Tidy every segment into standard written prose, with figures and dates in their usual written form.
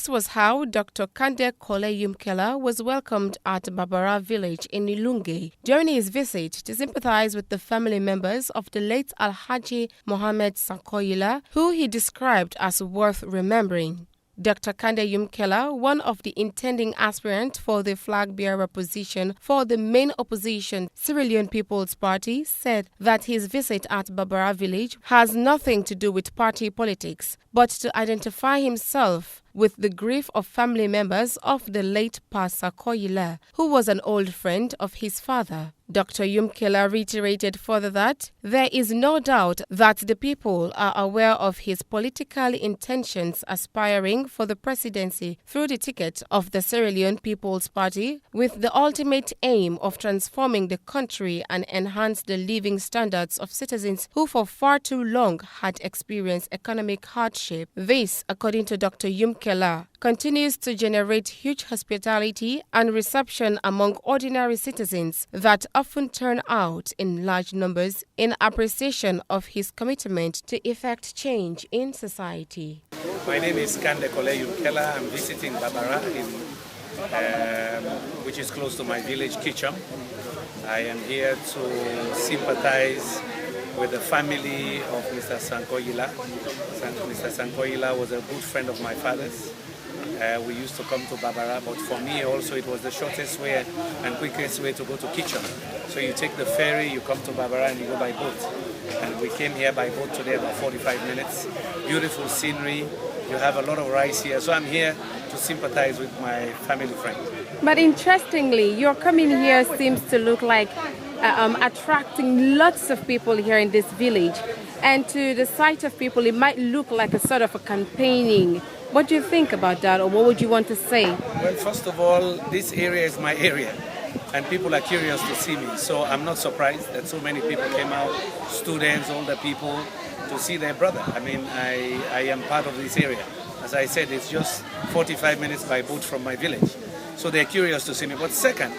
This was how Dr. Kande Kole Yumkella was welcomed at Babara village in Ilunge during his visit to sympathize with the family members of the late Alhaji Mohammed Sankoyila, who he described as worth remembering. Dr. Kande Yumkella, one of the intending aspirants for the flag bearer position for the main opposition Sierra Leone People's Party, said that his visit at Babara village has nothing to do with party politics, but to identify himself with the grief of family members of the late Pastor Koyila, who was an old friend of his father. Dr. Yumkella reiterated further that there is no doubt that the people are aware of his political intentions aspiring for the presidency through the ticket of the Sierra Leone People's Party, with the ultimate aim of transforming the country and enhance the living standards of citizens who for far too long had experienced economic hardship. This, according to Dr. Yumkella, continues to generate huge hospitality and reception among ordinary citizens that often turn out in large numbers in appreciation of his commitment to effect change in society. My name is Kande Kole Yumkella. I'm visiting Babara, which is close to my village, Kicham. I am here to sympathize with the family of Mr. Sankoyila. Mr. Sankoyila was a good friend of my father's. We used to come to Babara, but for me also it was the shortest way and quickest way to go to Kicham. So you take the ferry, you come to Babara and you go by boat. And we came here by boat today about 45 minutes. Beautiful scenery. You have a lot of rice here. So I'm here to sympathize with my family friend. But interestingly, your coming here seems to look like attracting lots of people here in this village. And to the sight of people, it might look like a sort of a campaigning. What do you think about that, or what would you want to say? Well, first of all, this area is my area, and people are curious to see me. So I'm not surprised that so many people came out, students, older people, to see their brother. I mean, I am part of this area. As I said, it's just 45 minutes by boat from my village. So they're curious to see me. But second,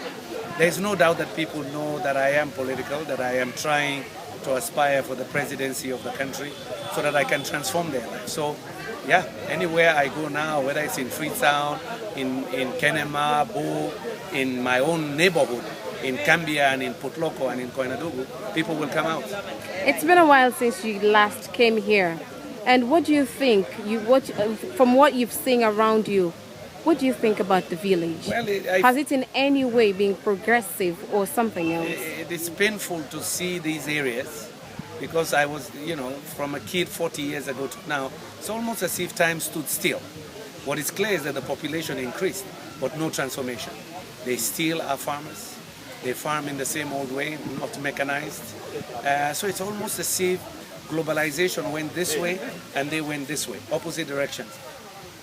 there's no doubt that people know that I am political, that I am trying to aspire for the presidency of the country so that I can transform their life. So, yeah, anywhere I go now, whether it's in Freetown, in Kenema, Bo, in my own neighborhood, in Cambia and in Putloko and in Koinadugu, people will come out. It's been a while since you last came here. And what do you think, from what you've seen around you, what do you think about the village? Well, has it in any way been progressive or something else? It is painful to see these areas because I was, from a kid 40 years ago to now, it's almost as if time stood still. What is clear is that the population increased, but no transformation. They still are farmers. They farm in the same old way, not mechanized. So it's almost as if globalization went this way and they went this way, opposite directions.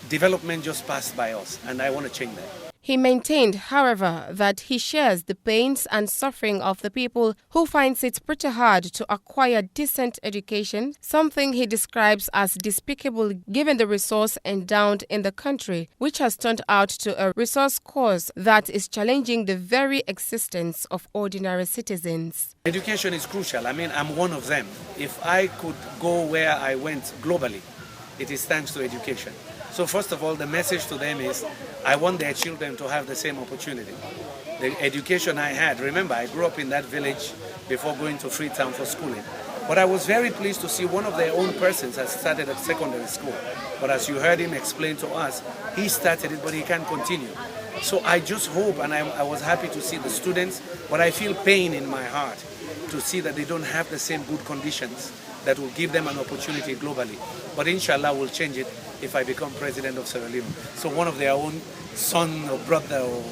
Development just passed by us, and I want to change that. He maintained, however, that he shares the pains and suffering of the people who finds it pretty hard to acquire decent education, something he describes as despicable given the resource endowed in the country, which has turned out to a resource course that is challenging the very existence of ordinary citizens. Education is crucial. I mean, I'm one of them. If I could go where I went globally, it is thanks to education. So first of all, the message to them is, I want their children to have the same opportunity. The education I had, remember, I grew up in that village before going to Freetown for schooling. But I was very pleased to see one of their own persons has started at secondary school. But as you heard him explain to us, he started it, but he can't continue. So I just hope, and I was happy to see the students, but I feel pain in my heart to see that they don't have the same good conditions that will give them an opportunity globally. But inshallah, we'll change it if I become president of Sierra Leone. So one of their own son or brother or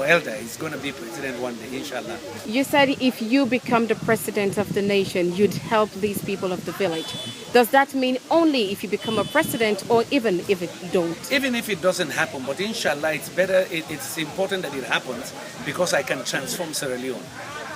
elder is going to be president one day, inshallah. You said if you become the president of the nation, you'd help these people of the village. Does that mean only if you become a president, or even if it don't? Even if it doesn't happen, but inshallah, it's better, it's important that it happens because I can transform Sierra Leone.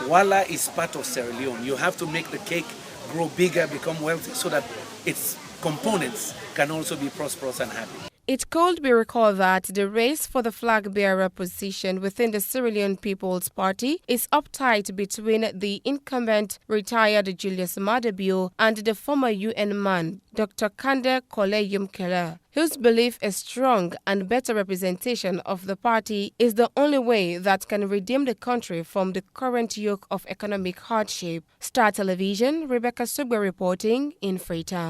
Wala is part of Sierra Leone. You have to make the cake grow bigger, become wealthy, so that its components can also be prosperous and happy. It could be recalled that the race for the flag-bearer position within the Sierra Leone People's Party is uptight between the incumbent retired Julius Maada and the former UN man, Dr. Kande Kole Yumkella, whose belief is strong and better representation of the party is the only way that can redeem the country from the current yoke of economic hardship. Star Television, Rebecca Sugbe reporting in Freetown.